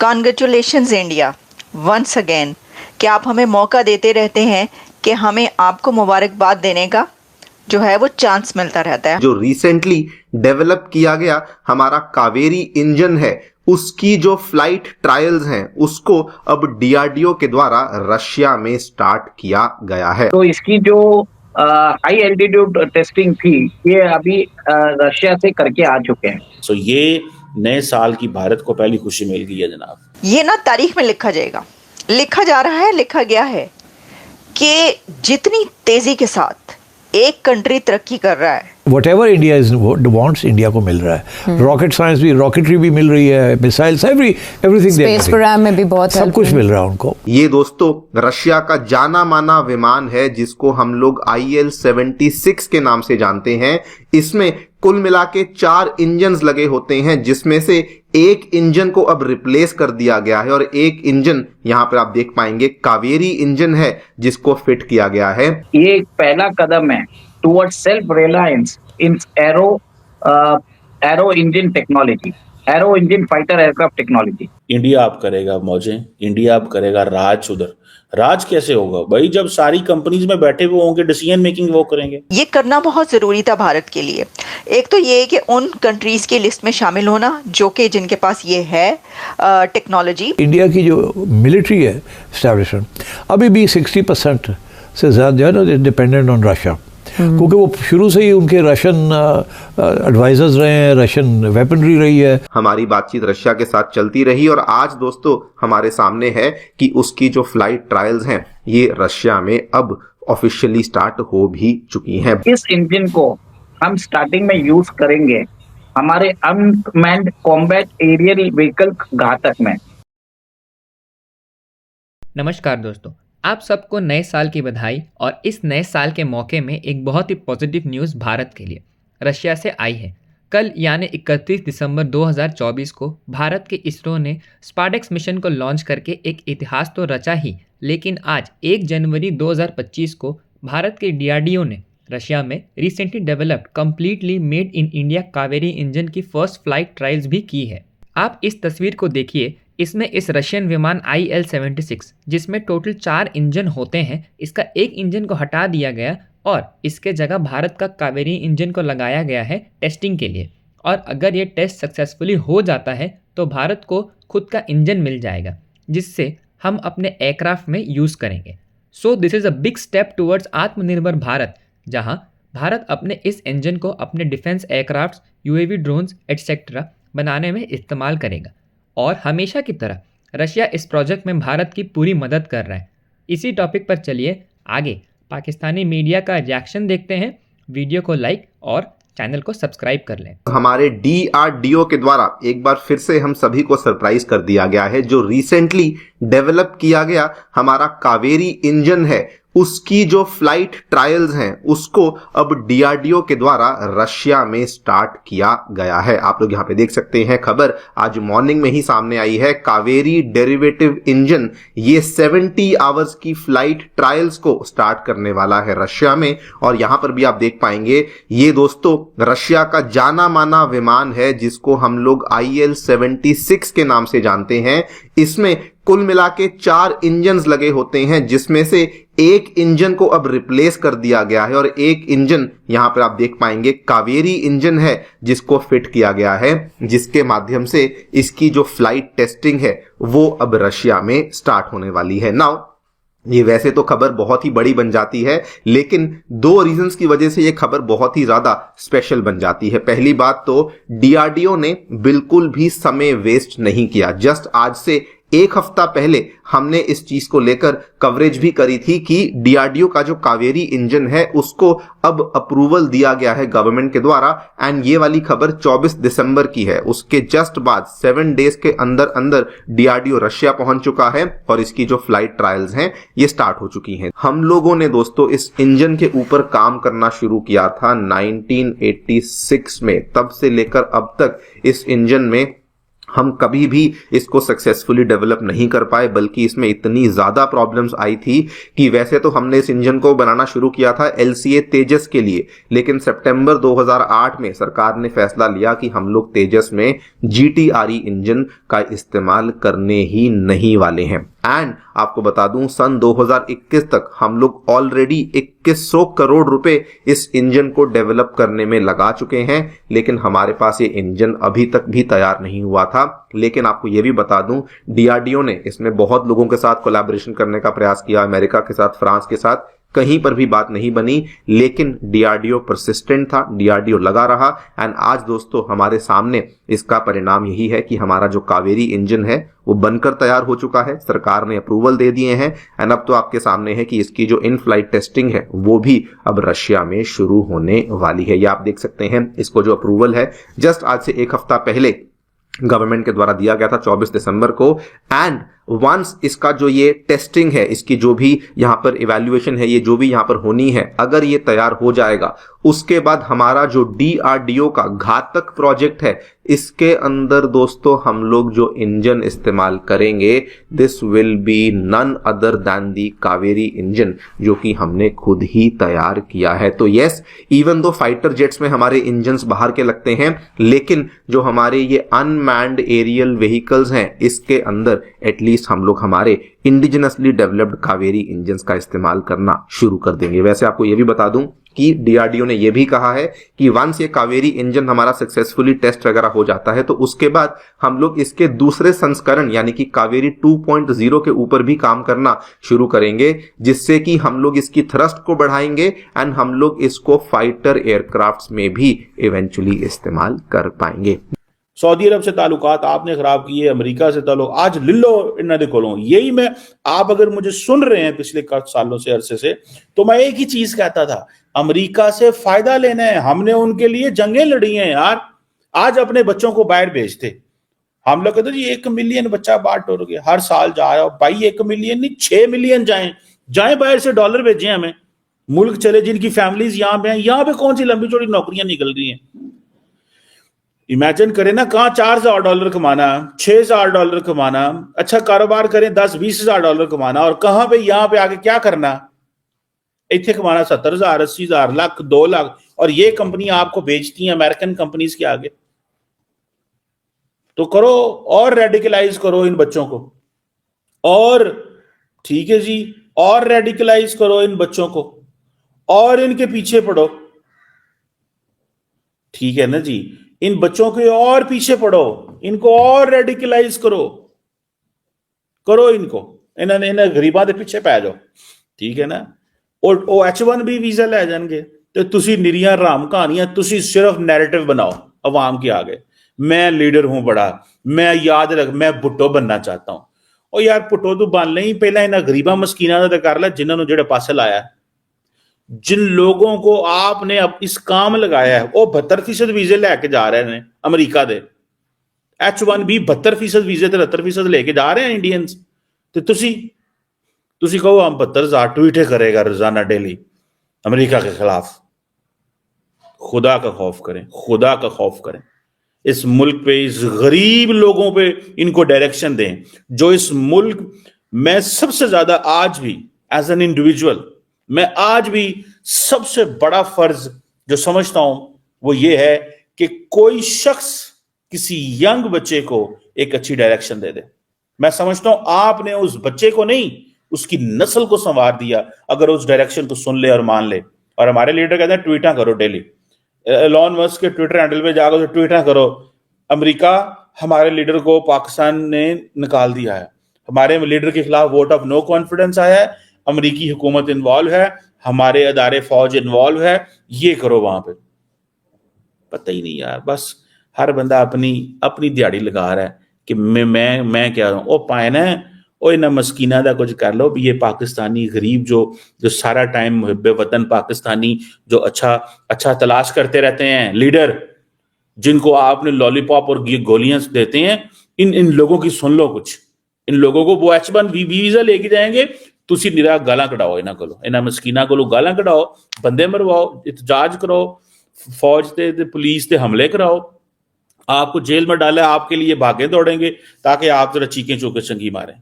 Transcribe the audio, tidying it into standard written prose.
Congratulations India once again. क्या आप हमें मौका देते रहते हैं कि हमें आपको मुबारकबाद देने का जो है वो चांस मिलता रहता है। जो रिसेंटली डेवलप किया गया हमारा कावेरी इंजन है, उसकी जो फ्लाइट ट्रायल्स हैं उसको अब डीआरडीओ के द्वारा रशिया में स्टार्ट किया गया है। तो इसकी जो हाई एल्टीट्यूड टेस्टिंग थी ये अभी रशिया से करके आ चुके हैं। सो ये नए साल की भारत को पहली खुशी मिल गई है जनाब। ये ना तारीख में लिखा जाएगा, लिखा जा रहा है, लिखा गया है कि जितनी तेजी के साथ एक कंट्री तरक्की कर रहा है, Whatever India is wants, India को मिल रहा है। रॉकेट साइंस भी, रॉकेटरी भी मिल रही है, मिसाइल्स, एवरीथिंग स्पेस प्रोग्राम में भी बहुत सब कुछ मिल रहा है उनको। ये दोस्तों रशिया का जाना माना विमान है जिसको हम लोग IL-76 के नाम से जानते हैं। इसमें कुल मिला के 4 इंजन लगे होते हैं, जिसमें से एक इंजन को अब रिप्लेस कर दिया गया है और एक इंजन यहाँ पर आप देख पाएंगे कावेरी इंजन है जिसको फिट किया गया है। ये एक पहला कदम है towards self-reliance in aero engine technology, aero engine fighter aircraft technology। India अब करेगा मौजें, इंडिया अब करेगा राज। उधर राज कैसे होगा भाई, जब सारी कंपनीज में बैठे हुए होंगे, डिसीजन मेकिंग वो करेंगे। ये करना बहुत ज़रूरी था भारत के लिए। एक तो ये कि उन कंट्रीज़ की लिस्ट में शामिल होना जो कि जिनके पास ये है टेक्नोलॉजी। इंडिया की जो मिलिट्री है एस्टैब्लिशमेंट अभी भी 60% से ज़्यादा जो है ना डिपेंडेंट ऑन रशिया, क्योंकि वो शुरू से ही उनके रशियन एडवाइजर्स रहे हैं, रशियन वेपनरी रही है। हमारी बातचीत रशिया के साथ चलती रही और आज दोस्तों हमारे सामने है कि उसकी जो फ्लाइट ट्रायल्स हैं ये रशिया में अब ऑफिशियली स्टार्ट हो भी चुकी हैं। इस इंजन को हम स्टार्टिंग में यूज करेंगे हमारे अनमैन्ड कॉम्बैट एरियल व्हीकल घातक में। नमस्कार दोस्तों, आप सबको नए साल की बधाई। और इस नए साल के मौके में एक बहुत ही पॉजिटिव न्यूज़ भारत के लिए रशिया से आई है। कल यानी 31 दिसंबर 2024 को भारत के इसरो ने स्पार्डेक्स मिशन को लॉन्च करके एक इतिहास तो रचा ही, लेकिन आज 1 जनवरी 2025 को भारत के डीआरडीओ ने रशिया में recently developed completely made in India Kaveri engine की फर्स्ट फ्लाइट ट्रायल्स भी की है। आप इस तस्वीर को देखिए, इसमें इस रशियन विमान IL-76 जिसमें टोटल 4 इंजन होते हैं, इसका एक इंजन को हटा दिया गया और इसके जगह भारत का कावेरी इंजन को लगाया गया है टेस्टिंग के लिए। और अगर ये टेस्ट सक्सेसफुली हो जाता है तो भारत को खुद का इंजन मिल जाएगा जिससे हम अपने एयरक्राफ्ट में यूज़ करेंगे। So this is a big step towards आत्मनिर्भर भारत, जहाँ भारत अपने इस इंजन को अपने defence aircraft, UAV drones etcetera बनाने में इस्तेमाल करेगा। और हमेशा की तरह रशिया इस प्रोजेक्ट में भारत की पूरी मदद कर रहा है। इसी टॉपिक पर चलिए आगे पाकिस्तानी मीडिया का रिएक्शन देखते हैं। वीडियो को लाइक और चैनल को सब्सक्राइब कर लें। हमारे डीआरडीओ के द्वारा एक बार फिर से हम सभी को सरप्राइज कर दिया गया है। जो रिसेंटली डेवलप किया गया हमारा कावेरी इंजन है, उसकी जो फ्लाइट ट्रायल्स हैं उसको अब डीआरडीओ के द्वारा रशिया में स्टार्ट किया गया है। आप लोग यहाँ पे देख सकते हैं, खबर आज मॉर्निंग में ही सामने आई है। कावेरी डेरिवेटिव इंजन ये 70 आवर्स की फ्लाइट ट्रायल्स को स्टार्ट करने वाला है रशिया में। और यहाँ पर भी आप देख पाएंगे ये दोस्तों रशिया का जाना माना विमान है जिसको हम लोग IL-76 के नाम से जानते हैं। इसमें कुल मिला के 4 इंजन लगे होते हैं, जिसमें से एक इंजन को अब रिप्लेस कर दिया गया है और एक इंजन यहां पर आप देख पाएंगे कावेरी इंजन है जिसको फिट किया गया है, जिसके माध्यम से इसकी जो फ्लाइट टेस्टिंग है वो अब रशिया में स्टार्ट होने वाली है। नाउ ये वैसे तो खबर बहुत ही बड़ी बन जाती है, लेकिन 2 रीजंस की वजह से ये खबर बहुत ही ज्यादा स्पेशल बन जाती है। पहली बात तो डीआरडीओ ने बिल्कुल भी समय वेस्ट नहीं किया। जस्ट आज से 1 हफ्ता पहले हमने इस चीज को लेकर कवरेज भी करी थी कि डीआरडीओ का जो कावेरी इंजन है उसको अब अप्रूवल दिया गया है गवर्नमेंट के द्वारा। एंड ये वाली खबर 24 दिसंबर की है। उसके जस्ट बाद 7 डेज के अंदर अंदर डीआरडीओ रशिया पहुंच चुका है और इसकी जो फ्लाइट ट्रायल्स हैं ये स्टार्ट हो चुकी हैं। हम लोगों ने दोस्तों इस इंजन के ऊपर काम करना शुरू किया था 1986 में। तब से लेकर अब तक इस इंजन में हम कभी भी इसको सक्सेसफुली डेवलप नहीं कर पाए, बल्कि इसमें इतनी ज़्यादा प्रॉब्लम्स आई थी कि वैसे तो हमने इस इंजन को बनाना शुरू किया था LCA तेजस के लिए, लेकिन सितंबर 2008 में सरकार ने फैसला लिया कि हम लोग तेजस में GTRE इंजन का इस्तेमाल करने ही नहीं वाले हैं। एंड आपको बता दूं, सन 2021 तक हम लोग ऑलरेडी 2100 करोड़ रुपए इस इंजन को डेवलप करने में लगा चुके हैं, लेकिन हमारे पास ये इंजन अभी तक भी तैयार नहीं हुआ था। लेकिन आपको ये भी बता दूं, DRDO ने इसमें बहुत लोगों के साथ कोलैबोरेशन करने का प्रयास किया, अमेरिका के साथ, फ्रांस के साथ, कहीं पर भी बात नहीं बनी, लेकिन DRDO परसिस्टेंट था, DRDO लगा रहा। एंड आज दोस्तों हमारे सामने इसका परिणाम यही है कि हमारा जो कावेरी इंजन है वो बनकर तैयार हो चुका है, सरकार ने अप्रूवल दे दिए हैं। एंड अब तो आपके सामने है कि इसकी जो इन फ्लाइट टेस्टिंग है वो भी अब रशिया में शुरू होने वाली है। ये आप देख सकते हैं, इसको जो अप्रूवल है जस्ट आज से एक हफ्ता पहले गवर्नमेंट के द्वारा दिया गया था 24 दिसंबर को। एंड वंस इसका जो ये टेस्टिंग है, इसकी जो भी यहां पर इवैल्यूएशन है, ये जो भी यहां पर होनी है, अगर ये तैयार हो जाएगा, उसके बाद हमारा जो DRDO का घातक प्रोजेक्ट है, इसके अंदर दोस्तों हम लोग जो इंजन इस्तेमाल करेंगे, this will be none other than the Kaveri engine, जो कि हमने खुद ही तैयार किया है। तो यस, इवन दो फाइटर जेट्स में हमारे इंजन्स बाहर के लगते हैं, लेकिन जो हमारे ये अनमैन्ड एरियल व्हीकल्स हैं, इसके अंदर एटलीस्ट हम लोग हमारे इंडिजिनसली डेवलप्ड कावेरी इंजन्स का इस्तेमाल करना शुरू कर देंगे। वैसे आपको यह भी बता दूं कि DRDO ने यह भी कहा है कि वंस ये कावेरी इंजन हमारा सक्सेसफुली टेस्ट वगैरह हो जाता है, तो उसके बाद हम लोग इसके दूसरे संस्करण यानी कि कावेरी 2.0 के ऊपर भी काम करना शुरू करेंगे, जिससे कि हम लोग इसकी थ्रस्ट को बढ़ाएंगे एंड हम लोग इसको फाइटर एयरक्राफ्ट्स में भी इवेंचुअली इस्तेमाल कर पाएंगे। सऊदी अरब से ताल्लुकात आपने खराब किए, अमेरिका से ताल्लुक, आज लिल्लो इन्ना दे कोलों, यही मैं, आप अगर मुझे सुन रहे हैं पिछले कुछ सालों से, अरसे से, तो मैं एक ही चीज कहता था, अमेरिका से फायदा लेना है, हमने उनके लिए जंगें लड़ी हैं यार। आज अपने बच्चों को बाहर भेजते, हम लोग कहते जी 1 मिलियन बच्चा बाहर टोर गया, हर साल जा रहा हो भाई, 1 मिलियन नहीं 6 मिलियन जाएं बाहर से, डॉलर भेजें हमें, मुल्क चले जिनकी फैमिलीज यहां पे हैं, यहां पे कौन सी लंबी चौड़ी नौकरियां निकल रही हैं। इमेजिन करें ना, कहां $4,000 कमाना, $6,000 कमाना, अच्छा कारोबार करें $10-20,000 कमाना, और कहां पे यहां पे आके क्या करना, इतने कमाना 70,000, 80,000, लाख, 2 लाख, और ये कंपनी आपको बेचती हैं अमेरिकन कंपनीज के आगे। तो करो और रेडिकलाइज करो इन बच्चों को, और ठीक है जी, और रेडिकलाइज करो इन बच्चों को, और इनके पीछे पड़ो, ठीक है ना जी, इन बच्चों के और पीछे पड़ो, इनको और रेडिकलाइज करो इनको, इन्हें गरीबां के पीछे पै जाओ, ठीक है ना। और H1B वीजा ले जाएंगे, तो तुसी निरियां राम कहानियां, तुसी सिर्फ नैरेटिव बनाओ अवाम के आगे, मैं लीडर हूं बड़ा, मैं याद रख, मैं भुट्टो बनना चाहता हूं। और यार भुट्टो तू बन नहीं, पहला इन्हें गरीबां मस्कीनां दा कर लै जिन्होंने जेड़े पासे लाया, जिन लोगों को आपने अब इस काम लगाया है, वो 72% वीजे लेके जा रहे हैं अमेरिका दे, H1B 72% वीजे, 73% लेके जा रहे हैं इंडियंस। तो तुसी कहो हम 72,000 ट्वीटें करेगा रोजाना डेली अमेरिका के खिलाफ, खुदा का खौफ करें, खुदा का खौफ करें। इस मुल्क पे, इस गरीब लोगों पे इनको डायरेक्शन दें, जो इस मुल्क में सबसे ज्यादा आज भी एज एन इंडिविजुअल, मैं आज भी सबसे बड़ा फर्ज जो समझता हूं वो ये है कि कोई शख्स किसी यंग बच्चे को एक अच्छी डायरेक्शन दे दे। मैं समझता हूं आपने उस बच्चे को नहीं, उसकी नस्ल को संवार दिया अगर उस डायरेक्शन को सुन ले और मान ले। और हमारे लीडर कहते हैं ट्वीटा करो डेली, एलॉन मस्क के ट्विटर हैंडल पे जाकर ट्वीटा करो, अमेरिका हमारे लीडर को पाकिस्तान ने निकाल दिया है, हमारे लीडर के खिलाफ वोट ऑफ नो कॉन्फिडेंस आया है, अमेरिकी हुकूमत इन्वॉल्व है, हमारे अदारे फौज इन्वॉल्व है, ये करो वहां पे। पता ही नहीं यार, बस हर बंदा अपनी दिहाड़ी लगा रहा है कि मैं क्या हूं, ओ पाए ना ओ इन्हें मस्कीना दा कुछ कर लो भी। ये पाकिस्तानी गरीब जो सारा टाइम मुहिब्बे वतन पाकिस्तानी जो अच्छा तलाश करते रहते हैं, लीडर जिनको आपने लॉलीपॉप और गोलियां देते हैं, इन लोगों की सुन लो कुछ। इन लोगों को वो H1B वीजा लेके जाएंगे, तुसी निरा गालां कढ़ाओ, इन्हां मस्कीना को गालां कढ़ाओ, बंदे मरवाओ, इतजाज करो, फौज ते पुलिस ते हमले कराओ, आपको जेल में डाला है, आपके लिए भागे दौड़ेंगे ताकि आप जरा चीखें चौके चंगी मारें।